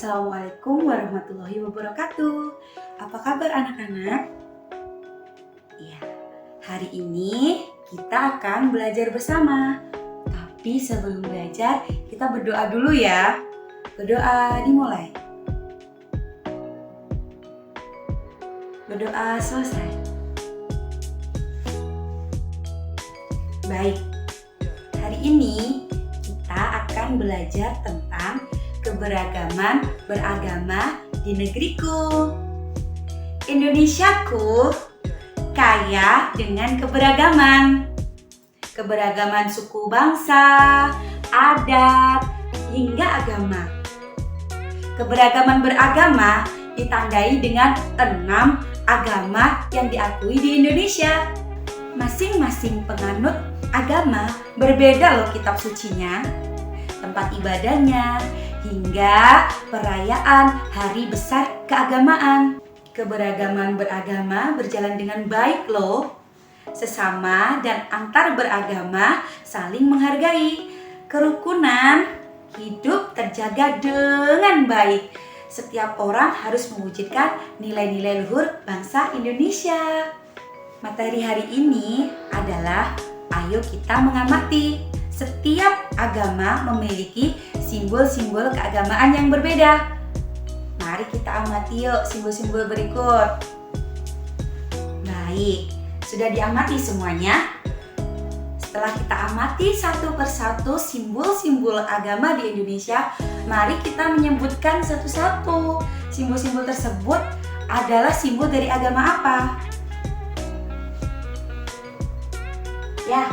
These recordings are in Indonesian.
Assalamualaikum warahmatullahi wabarakatuh. Apa kabar anak-anak? Ya, hari ini kita akan belajar bersama. Tapi sebelum belajar, kita berdoa dulu ya. Berdoa dimulai. Berdoa selesai. Baik, hari ini kita akan belajar tentang keberagaman beragama di negeriku. Indonesiaku kaya dengan keberagaman. Keberagaman suku bangsa, adat, hingga agama. Keberagaman beragama ditandai dengan 6 agama yang diakui di Indonesia. Masing-masing penganut agama berbeda loh kitab sucinya, tempat ibadahnya, hingga perayaan hari besar keagamaan. Keberagaman beragama berjalan dengan baik loh. Sesama dan antar beragama saling menghargai. Kerukunan hidup terjaga dengan baik. Setiap orang harus mewujudkan nilai-nilai luhur bangsa Indonesia. Materi hari ini adalah ayo kita mengamati. Setiap agama memiliki simbol-simbol keagamaan yang berbeda. Mari kita amati yuk simbol-simbol berikut. Baik, sudah diamati semuanya? Setelah kita amati satu persatu simbol-simbol agama di Indonesia, mari kita menyebutkan satu-satu. Simbol-simbol tersebut adalah simbol dari agama apa? Ya,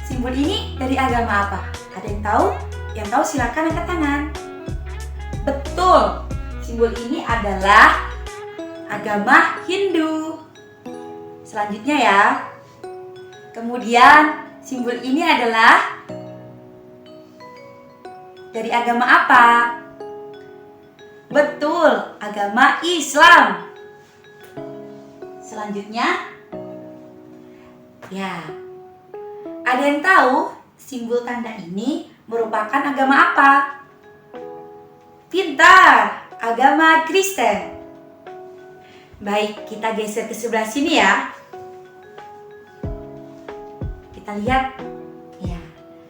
simbol ini dari agama apa? Ada yang tahu? Yang tahu silakan angkat tangan. Betul, simbol ini adalah agama Hindu. Selanjutnya ya. Kemudian simbol ini adalah dari agama apa? Betul, agama Islam. Selanjutnya, ya, ada yang tahu simbol tanda ini merupakan agama apa? Pintar, agama Kristen. Baik, kita geser ke sebelah sini ya. Kita lihat, ya,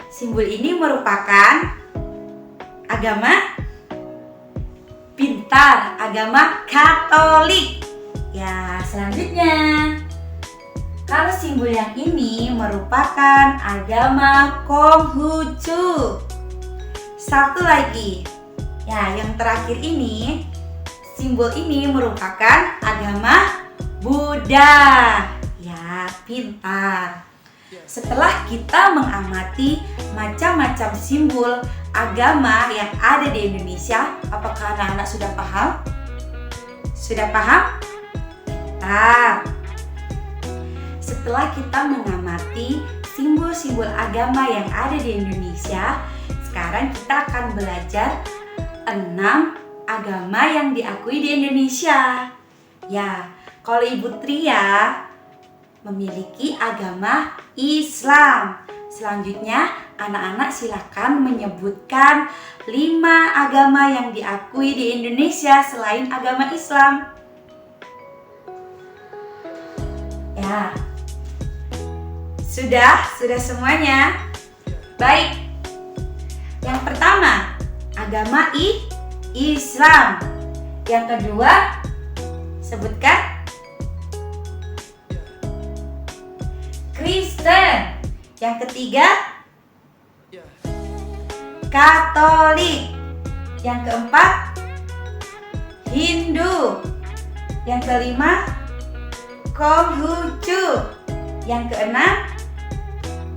simbol ini merupakan agama pintar, agama Katolik. Ya, selanjutnya, kalau simbol yang ini merupakan agama Konghucu. Satu lagi. Ya, yang terakhir ini, simbol ini merupakan agama Buddha. Ya, pintar. Setelah kita mengamati macam-macam simbol agama yang ada di Indonesia, apakah anak-anak sudah paham? Sudah paham? Pintar. Setelah kita mengamati simbol-simbol agama yang ada di Indonesia, sekarang kita akan belajar 6 agama yang diakui di Indonesia. Ya, kalau Ibu Tria memiliki agama Islam. Selanjutnya, anak-anak silakan menyebutkan 5 agama yang diakui di Indonesia selain agama Islam. Ya, sudah semuanya? Baik. Yang pertama, agama Islam. Yang kedua, sebutkan Kristen. Yang ketiga, Katolik. Yang keempat, Hindu. Yang kelima, Konghucu. Yang keenam,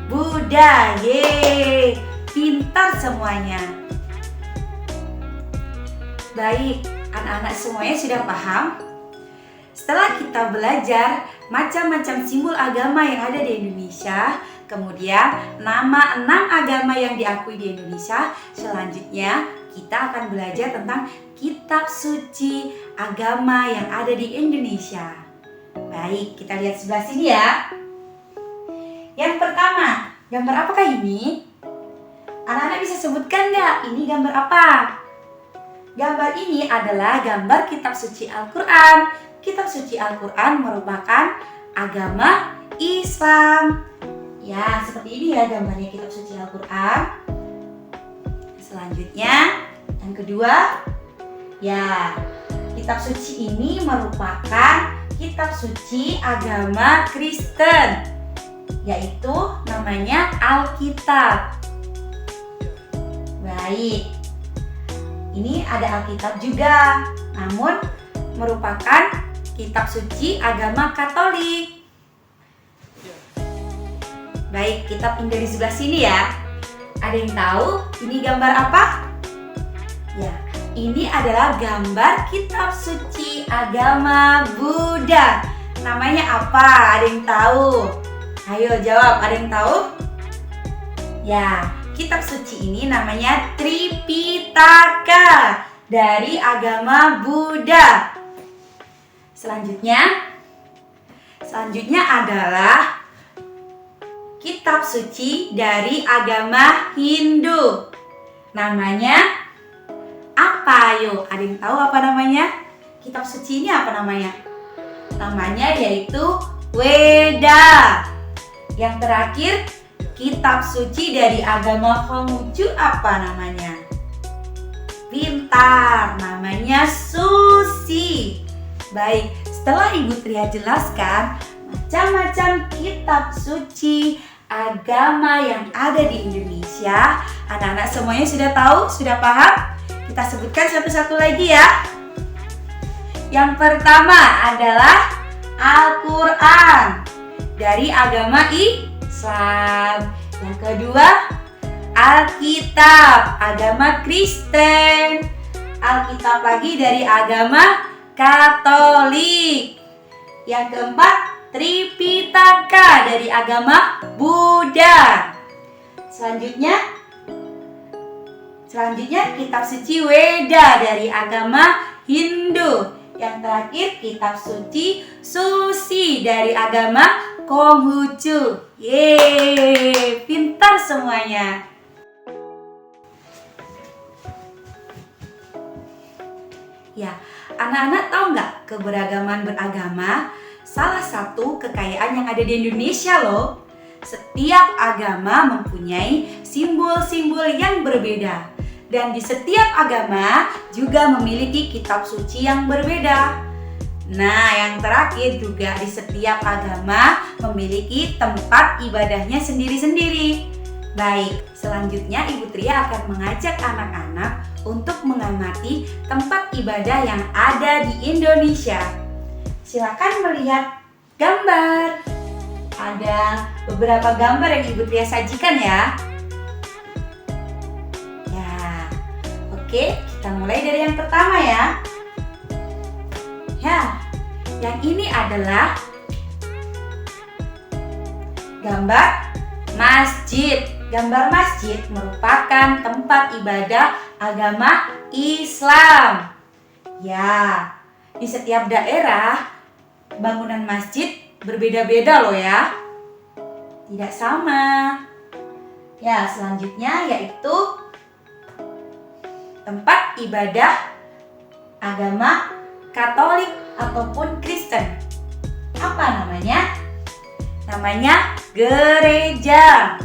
Buddha. Yeay, pintar semuanya. Baik, anak-anak semuanya sudah paham? Setelah kita belajar macam-macam simbol agama yang ada di Indonesia, kemudian nama 6 agama yang diakui di Indonesia, selanjutnya kita akan belajar tentang kitab suci agama yang ada di Indonesia. Baik, kita lihat sebelah sini ya. Yang pertama, gambar apakah ini? Anak-anak bisa sebutkan nggak? Ini gambar apa? Gambar ini adalah gambar kitab suci Al-Quran. Kitab suci Al-Quran merupakan agama Islam. Ya, seperti ini ya gambarnya kitab suci Al-Quran. Selanjutnya, yang kedua, ya, kitab suci ini merupakan kitab suci agama Kristen, yaitu namanya Alkitab. Baik, ini ada Alkitab juga, namun merupakan kitab suci agama Katolik. Baik, kita pindah di sebelah sini ya. Ada yang tahu ini gambar apa? Ya, ini adalah gambar kitab suci agama Buddha. Namanya apa? Ada yang tahu? Ayo jawab, ada yang tahu? Ya, kitab suci ini namanya Tripitaka dari agama Buddha. Selanjutnya adalah kitab suci dari agama Hindu. Namanya apa? Ayo, ada yang tahu apa namanya? Kitab suci ini apa namanya? Namanya yaitu Weda. Yang terakhir, kitab suci dari agama Konghucu apa namanya? Pintar, namanya Suci. Baik, setelah Ibu Tria jelaskan macam-macam kitab suci agama yang ada di Indonesia, anak-anak semuanya sudah tahu, sudah paham? Kita sebutkan satu-satu lagi ya. Yang pertama adalah Al-Quran dari agama Islam. Yang kedua, Alkitab agama Kristen. Alkitab lagi dari agama Katolik. Yang keempat, Tripitaka dari agama Buddha. Selanjutnya kitab suci Weda dari agama Hindu. Yang terakhir kitab suci Suci dari agama Konghucu. Yeay, pintar semuanya. Ya, anak-anak tahu nggak keberagaman beragama? Salah satu kekayaan yang ada di Indonesia loh. Setiap agama mempunyai simbol-simbol yang berbeda. Dan di setiap agama juga memiliki kitab suci yang berbeda. Nah, yang terakhir juga di setiap agama memiliki tempat ibadahnya sendiri-sendiri. Baik, selanjutnya Ibu Tria akan mengajak anak-anak untuk mengamati tempat ibadah yang ada di Indonesia. Silakan melihat gambar. Ada beberapa gambar yang Ibu Tria sajikan ya. Ya, oke, kita mulai dari yang pertama ya. Ya, yang ini adalah gambar masjid. Gambar masjid merupakan tempat ibadah agama Islam. Ya, di setiap daerah bangunan masjid berbeda-beda loh ya. Tidak sama. Ya, selanjutnya yaitu tempat ibadah agama Katolik ataupun Kristen. Apa namanya? Namanya gereja.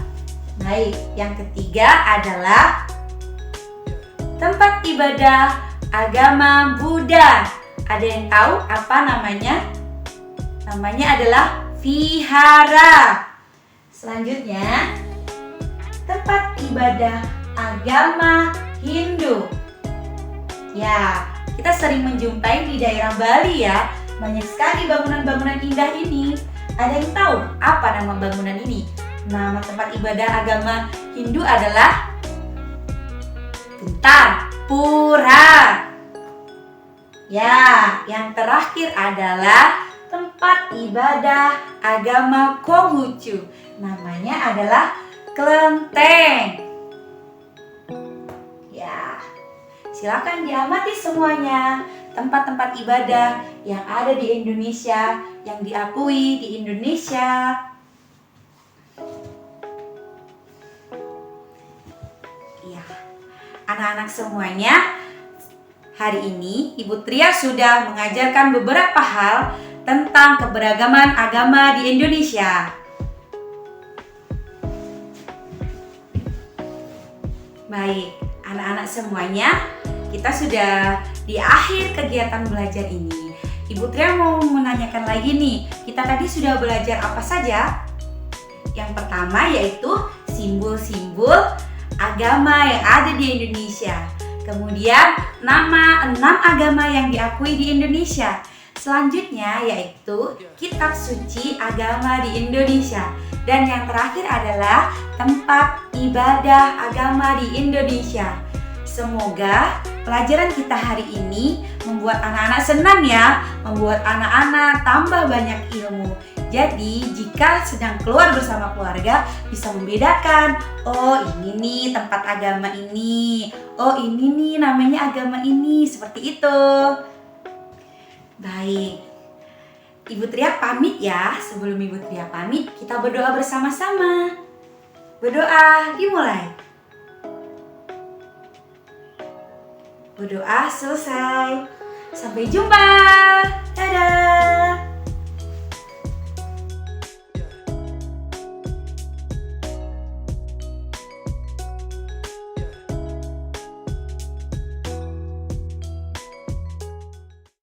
Baik, yang ketiga adalah tempat ibadah agama Buddha. Ada yang tahu apa namanya? Namanya adalah vihara. Selanjutnya, tempat ibadah agama Hindu. Ya, kita sering menjumpai di daerah Bali ya. Banyak sekali bangunan-bangunan indah ini. Ada yang tahu apa nama bangunan ini? Nama tempat ibadah agama Hindu adalah pura. Ya, yang terakhir adalah tempat ibadah agama Konghucu. Namanya adalah kelenteng. Ya, silakan diamati semuanya tempat-tempat ibadah yang ada di Indonesia, yang diakui di Indonesia. Ya, anak-anak semuanya, Hari ini Ibu Tria sudah mengajarkan beberapa hal tentang keberagaman agama di Indonesia. Baik, anak-anak semuanya, kita sudah di akhir kegiatan belajar ini. Ibu Tria mau menanyakan lagi nih, kita tadi sudah belajar apa saja? Yang pertama yaitu simbol-simbol agama yang ada di Indonesia. Kemudian nama 6 agama yang diakui di Indonesia. Selanjutnya yaitu kitab suci agama di Indonesia. Dan yang terakhir adalah tempat ibadah agama di Indonesia. Semoga pelajaran kita hari ini membuat anak-anak senang ya, membuat anak-anak tambah banyak ilmu. Jadi jika sedang keluar bersama keluarga bisa membedakan, oh ini nih tempat agama ini, oh ini nih namanya agama ini, seperti itu. Baik, Ibu Tria pamit ya. Sebelum Ibu Tria pamit, kita berdoa bersama-sama. Berdoa dimulai. Berdoa selesai. Sampai jumpa. Dadah.